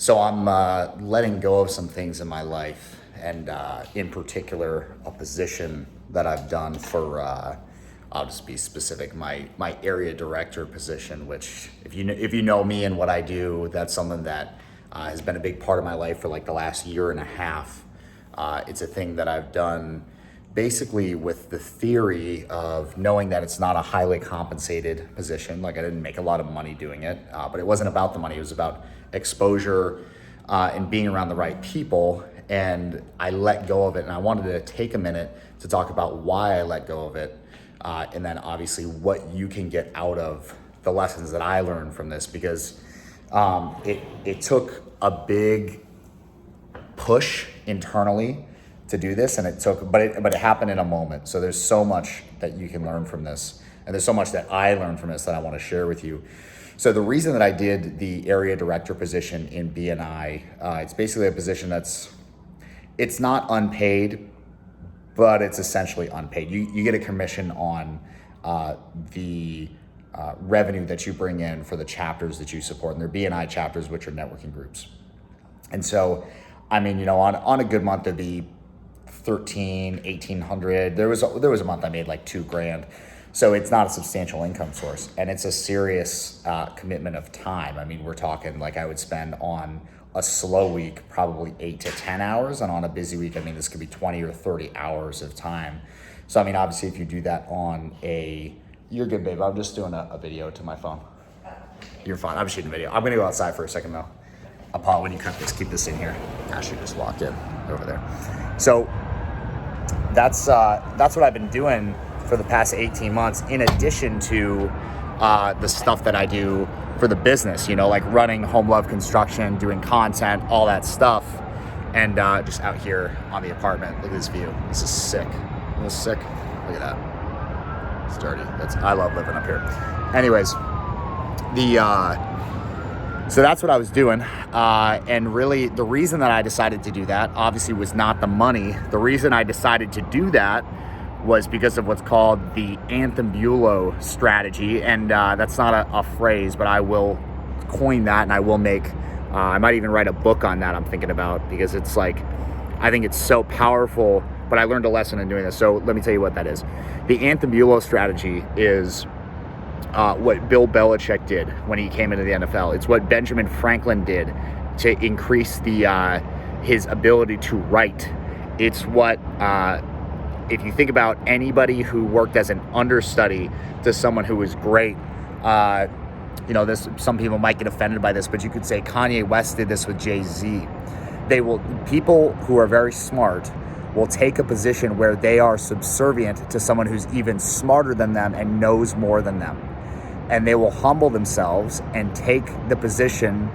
So I'm letting go of some things in my life, and in particular, a position that I've done for. I'll just be specific. My area director position, which if you know me and what I do, that's something that has been a big part of my life for like the last year and a half. It's a thing that I've done basically with the theory of knowing that it's not a highly compensated position. Like I didn't make a lot of money doing it, but it wasn't about the money. It was about exposure and being around the right people. And I let go of it. And I wanted to take a minute to talk about why I let go of it. And then obviously what you can get out of the lessons that I learned from this, because it took a big push internally to do this, and but it happened in a moment. So there's so much that you can learn from this, and there's so much that I learned from this that I want to share with you. So the reason that I did the area director position in BNI, it's basically a position it's not unpaid, but it's essentially unpaid. You get a commission on the revenue that you bring in for the chapters that you support, and they're BNI chapters, which are networking groups. And so, I mean, on a good month, there'd be 1,800. There was a month I made like $2,000. So it's not a substantial income source, and it's a serious commitment of time. I mean, we're talking like I would spend on a slow week probably 8 to 10 hours, and on a busy week, I mean, this could be 20 or 30 hours of time. So I mean, obviously, if you do that you're good, babe. I'm just doing a video to my phone. You're fine. I'm shooting a video. I'm gonna go outside for a second though. Paul, when you cut this, keep this in here. Gosh, you just walked in over there. So that's what I've been doing for the past 18 months, in addition to the stuff that I do for the business, like running Home Love Construction, doing content, all that stuff. And just out here on the apartment, look at this view. This is sick. It was sick. Look at that. It's dirty. I love living up here. Anyways, so that's what I was doing. And really the reason that I decided to do that obviously was not the money. The reason I decided to do that was because of what's called the Anthembullo Strategy. And that's not a phrase, but I will coin that, and I will I might even write a book on that, I'm thinking about, because it's like, I think it's so powerful, but I learned a lesson in doing this. So let me tell you what that is. The Anthembullo Strategy is what Bill Belichick did when he came into the NFL. It's what Benjamin Franklin did to increase his ability to write. It's what, if you think about anybody who worked as an understudy to someone who was great, some people might get offended by this, but you could say Kanye West did this with Jay-Z. People who are very smart will take a position where they are subservient to someone who's even smarter than them and knows more than them. And they will humble themselves and take the position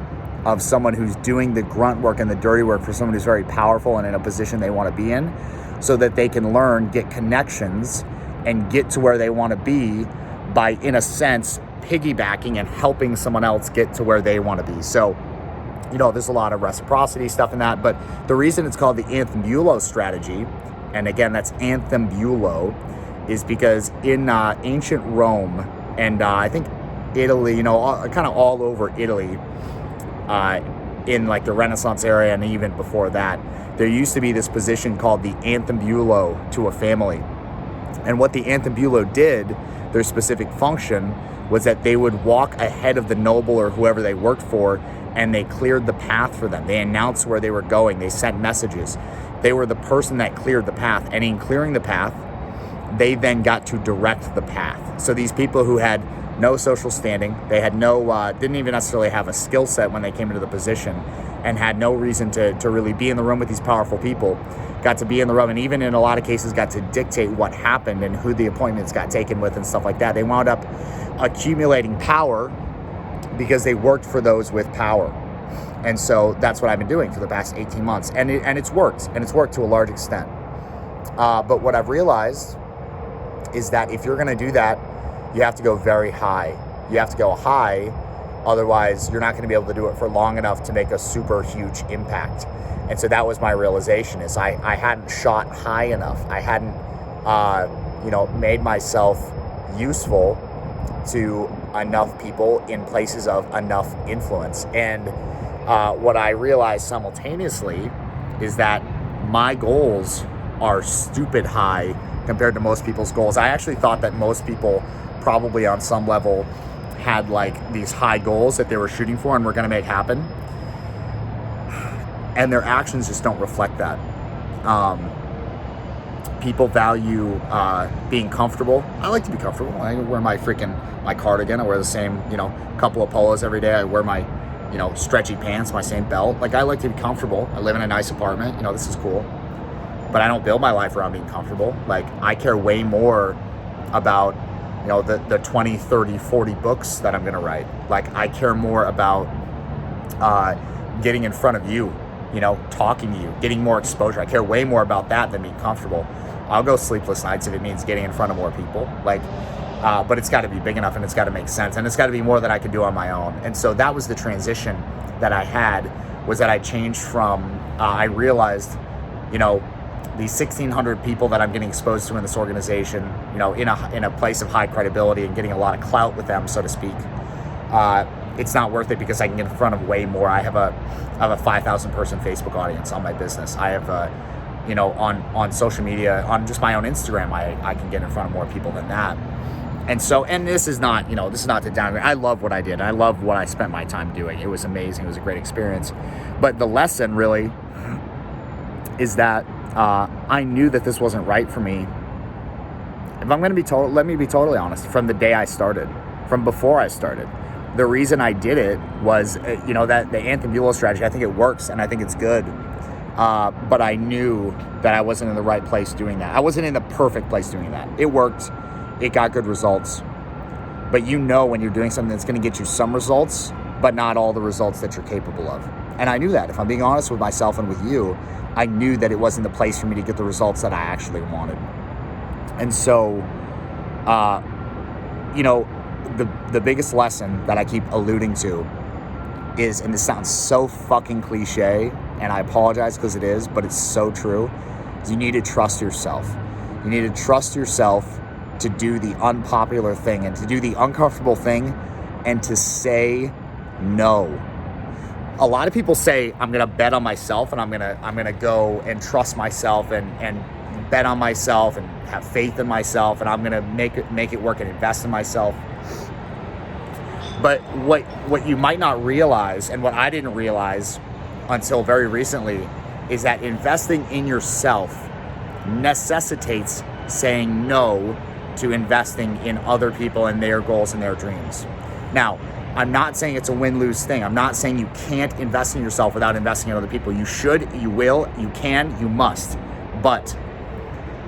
of someone who's doing the grunt work and the dirty work for someone who's very powerful and in a position they want to be in, so that they can learn, get connections, and get to where they want to be by, in a sense, piggybacking and helping someone else get to where they want to be. So, there's a lot of reciprocity stuff in that, but the reason it's called the Anthembullo Strategy, and again, that's Anthembullo, is because in ancient Rome, and I think Italy, kind of all over Italy, in like the Renaissance area and even before that, there used to be this position called the Anthembullo to a family. And what the Anthembullo did, their specific function, was that they would walk ahead of the noble or whoever they worked for, and they cleared the path for them. They announced where they were going. They sent messages. They were the person that cleared the path. And in clearing the path, they then got to direct the path. So these people who had no social standing, they had didn't even necessarily have a skill set when they came into the position, and had no reason to really be in the room with these powerful people, got to be in the room, and even in a lot of cases got to dictate what happened and who the appointments got taken with and stuff like that. They wound up accumulating power because they worked for those with power. And so that's what I've been doing for the past 18 months. And it's worked, and it's worked to a large extent. But what I've realized is that if you're going to do that, you have to go very high. You have to go high, otherwise you're not going to be able to do it for long enough to make a super huge impact. And so that was my realization, is I hadn't shot high enough. I hadn't, made myself useful to enough people in places of enough influence. And what I realized simultaneously is that my goals are stupid high compared to most people's goals. I actually thought that most people probably on some level had like these high goals that they were shooting for and were going to make happen. And their actions just don't reflect that. People value being comfortable. I like to be comfortable. I wear my cardigan. I wear the same, couple of polos every day. I wear my, stretchy pants, my same belt. Like, I like to be comfortable. I live in a nice apartment. This is cool. But I don't build my life around being comfortable. Like, I care way more about, the 20, 30, 40 books that I'm going to write. Like, I care more about getting in front of you, talking to you, getting more exposure. I care way more about that than being comfortable. I'll go sleepless nights if it means getting in front of more people. But it's got to be big enough and it's got to make sense. And it's got to be more than I can do on my own. And so that was the transition that I had, was that I changed from, I realized, these 1,600 people that I'm getting exposed to in this organization, in a place of high credibility and getting a lot of clout with them, so to speak. It's not worth it because I can get in front of way more. I have a 5,000 person Facebook audience on my business. I have on social media, on just my own Instagram, I can get in front of more people than that. And so, and this is not to downgrade. I love what I did. I love what I spent my time doing. It was amazing. It was a great experience. But the lesson really is that I knew that this wasn't right for me. If I'm going to be let me be totally honest, from the day I started, from before I started. The reason I did it was, that the Anthembullo strategy, I think it works and I think it's good. But I knew that I wasn't in the right place doing that. I wasn't in the perfect place doing that. It worked. It got good results. But when you're doing something that's going to get you some results, but not all the results that you're capable of. And I knew that. If I'm being honest with myself and with you, I knew that it wasn't the place for me to get the results that I actually wanted. And so, the biggest lesson that I keep alluding to is, and this sounds so fucking cliche, and I apologize because it is, but it's so true, is you need to trust yourself. You need to trust yourself to do the unpopular thing and to do the uncomfortable thing and to say no. A lot of people say, I'm going to bet on myself and I'm going to go and trust myself and bet on myself and have faith in myself and I'm going to make it work and invest in myself. But what you might not realize, and what I didn't realize until very recently, is that investing in yourself necessitates saying no to investing in other people and their goals and their dreams. Now, I'm not saying it's a win-lose thing. I'm not saying you can't invest in yourself without investing in other people. You should, you will, you can, you must. But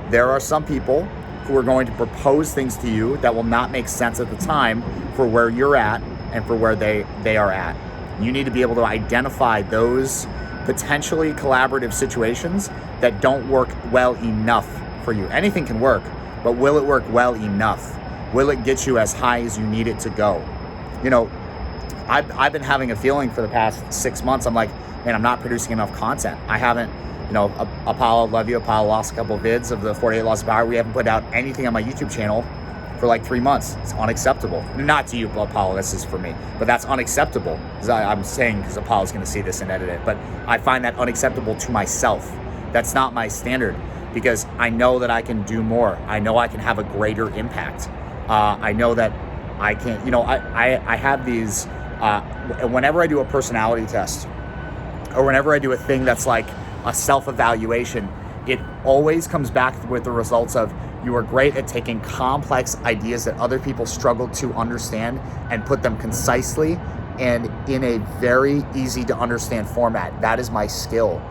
there are some people who are going to propose things to you that will not make sense at the time for where you're at and for where they are at. You need to be able to identify those potentially collaborative situations that don't work well enough for you. Anything can work, but will it work well enough? Will it get you as high as you need it to go? I've been having a feeling for the past 6 months. I'm like, man, I'm not producing enough content. I haven't, Apollo, love you. Apollo lost a couple of vids of the 48 Laws of Power. We haven't put out anything on my YouTube channel for like 3 months. It's unacceptable. Not to you, Apollo, this is for me, but that's unacceptable. I'm saying because Apollo's going to see this and edit it, but I find that unacceptable to myself. That's not my standard because I know that I can do more. I know I can have a greater impact. I know that I can, I have these, whenever I do a personality test or whenever I do a thing that's like a self-evaluation, it always comes back with the results of you are great at taking complex ideas that other people struggle to understand and put them concisely and in a very easy to understand format. That is my skill.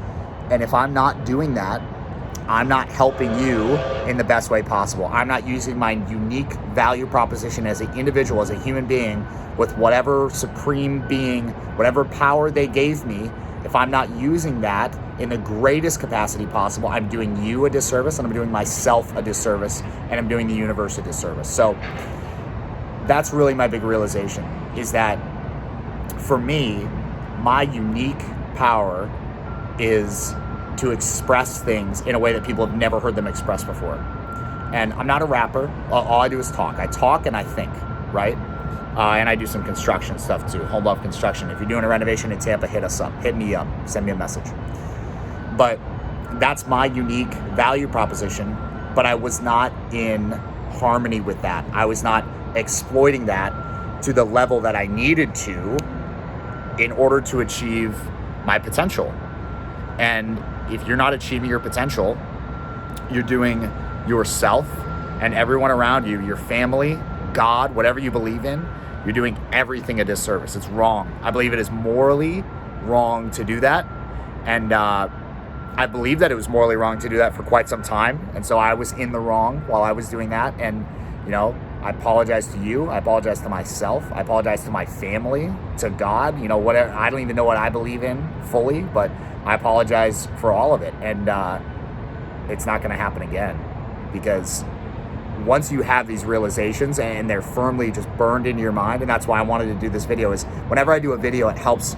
And if I'm not doing that, I'm not helping you in the best way possible. I'm not using my unique value proposition as an individual, as a human being, with whatever supreme being, whatever power they gave me. If I'm not using that in the greatest capacity possible, I'm doing you a disservice and I'm doing myself a disservice and I'm doing the universe a disservice. So that's really my big realization, is that for me, my unique power is to express things in a way that people have never heard them expressed before. And I'm not a rapper. All I do is talk. I talk and I think, right? And I do some construction stuff too, Home Love Construction. If you're doing a renovation in Tampa, hit us up, hit me up, send me a message. But that's my unique value proposition, but I was not in harmony with that. I was not exploiting that to the level that I needed to in order to achieve my potential. And if you're not achieving your potential, you're doing yourself and everyone around you, your family, God, whatever you believe in, you're doing everything a disservice. It's wrong. I believe it is morally wrong to do that. And I believe that it was morally wrong to do that for quite some time. And so I was in the wrong while I was doing that. And, you know, I apologize to you. I apologize to myself. I apologize to my family, to God, you know, whatever. I don't even know what I believe in fully, but I apologize for all of it. And it's not going to happen again, because once you have these realizations and they're firmly just burned into your mind, and that's why I wanted to do this video, is whenever I do a video, it helps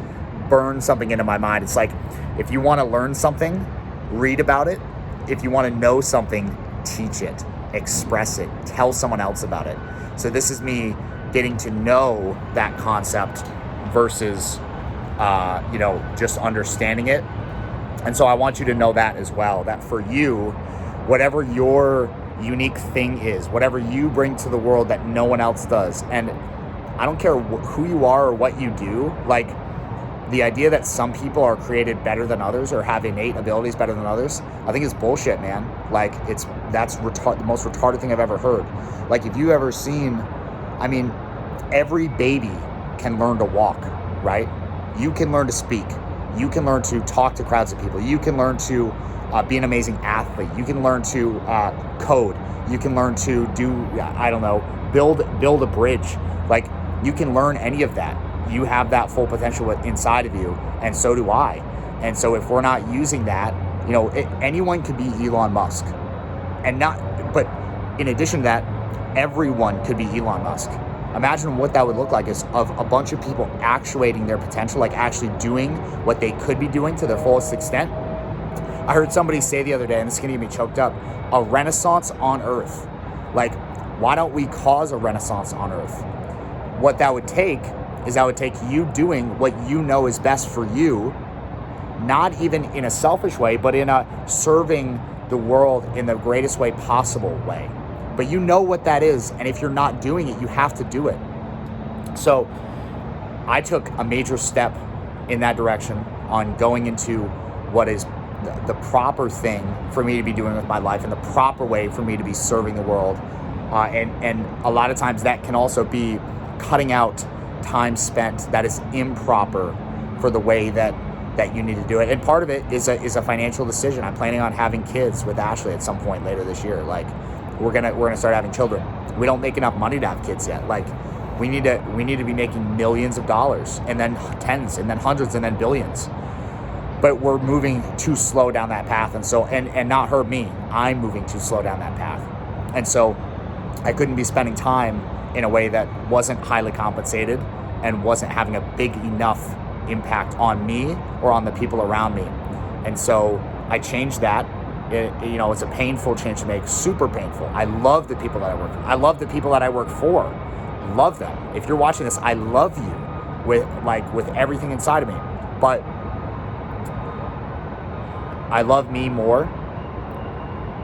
burn something into my mind. It's like, if you want to learn something, read about it. If you want to know something, teach it, express it, tell someone else about it. So this is me getting to know that concept versus, you know, just understanding it. And so I want you to know that as well, that for you, whatever your unique thing is, whatever you bring to the world that no one else does, and I don't care who you are or what you do, like the idea that some people are created better than others or have innate abilities better than others, I think is bullshit, man. Like that's the most retarded thing I've ever heard. Like, if you ever seen, I mean, every baby can learn to walk, right? You can learn to speak. You can learn to talk to crowds of people. You can learn to be an amazing athlete. You can learn to code. You can learn to do, I don't know, build a bridge. Like, you can learn any of that. You have that full potential inside of you, and so do I. And so if we're not using that, you know, anyone could be Elon Musk, but in addition to that, everyone could be Elon Musk. Imagine what that would look like, is of a bunch of people actuating their potential, like actually doing what they could be doing to their fullest extent. I heard somebody say the other day, and this is gonna get me choked up, a renaissance on Earth. Like, why don't we cause a renaissance on Earth? What that would take is that would take you doing what you know is best for you, not even in a selfish way, but in a serving the world in the greatest way possible way. But you know what that is, and if you're not doing it, you have to do it. So I took a major step in that direction on going into what is the proper thing for me to be doing with my life, and the proper way for me to be serving the world. And a lot of times that can also be cutting out time spent that is improper for the way that you need to do it. And part of it is a financial decision. I'm planning on having kids with Ashley at some point later this year. Like, we're gonna start having children. We don't make enough money to have kids yet. Like, we need to be making millions of dollars, and then tens, and then hundreds, and then billions. But we're moving too slow down that path. And so, and not her, me, I'm moving too slow down that path. And so I couldn't be spending time in a way that wasn't highly compensated and wasn't having a big enough impact on me or on the people around me. And so I changed that. You know, it's a painful change to make, super painful. I love the people that I work with. I love the people that I work for. Love them. If you're watching this, I love you with everything inside of me. But I love me more.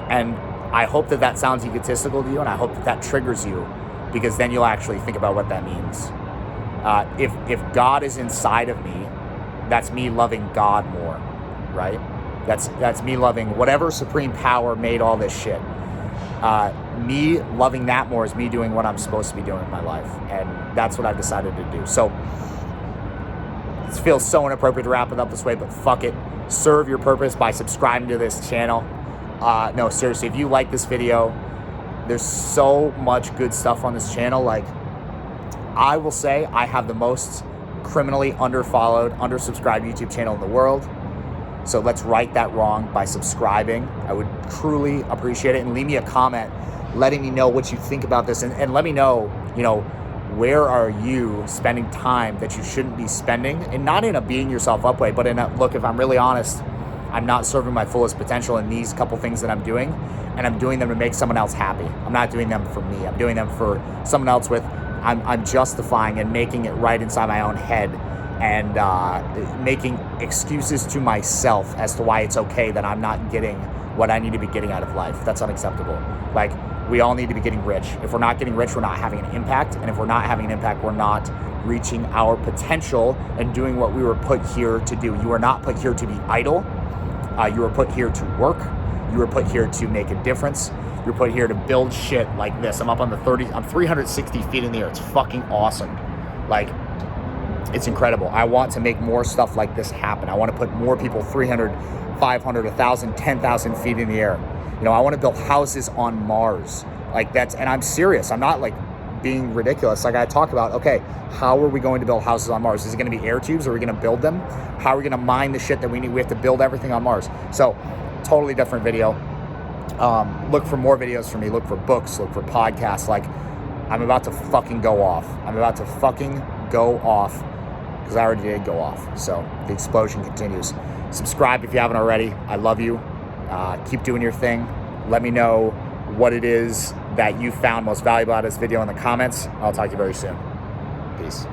And I hope that sounds egotistical to you, and I hope that triggers you, because then you'll actually think about what that means. If God is inside of me, that's me loving God more, right? That's me loving whatever supreme power made all this shit. Me loving that more is me doing what I'm supposed to be doing in my life, and that's what I've decided to do. So it feels so inappropriate to wrap it up this way, but fuck it. Serve your purpose by subscribing to this channel. No, seriously, if you like this video, there's so much good stuff on this channel. Like, I will say I have the most criminally underfollowed, undersubscribed YouTube channel in the world. So let's right that wrong by subscribing. I would truly appreciate it. And leave me a comment letting me know what you think about this. And let me know, you know, where are you spending time that you shouldn't be spending? And not in a beating yourself up way, but in a, look, if I'm really honest, I'm not serving my fullest potential in these couple things that I'm doing, and I'm doing them to make someone else happy. I'm not doing them for me. I'm doing them for someone else with, I'm justifying and making it right inside my own head, and making excuses to myself as to why it's okay that I'm not getting what I need to be getting out of life. That's unacceptable. Like, we all need to be getting rich. If we're not getting rich, we're not having an impact. And if we're not having an impact, we're not reaching our potential and doing what we were put here to do. You are not put here to be idle. You were put here to work. You were put here to make a difference. You're put here to build shit like this. I'm 360 feet in the air. It's fucking awesome. Like, it's incredible. I want to make more stuff like this happen. I want to put more people 300, 500, 1,000, 10,000 feet in the air. You know, I want to build houses on Mars. Like, and I'm serious. I'm not like being ridiculous. Like, I talk about, okay, how are we going to build houses on Mars? Is it going to be air tubes? Are we going to build them? How are we going to mine the shit that we need? We have to build everything on Mars. So, totally different video. Look for more videos from me. Look for books. Look for podcasts. Like, I'm about to fucking go off. Because I already did go off. So the explosion continues. Subscribe if you haven't already. I love you. Keep doing your thing. Let me know what it is that you found most valuable out of this video in the comments. I'll talk to you very soon. Peace.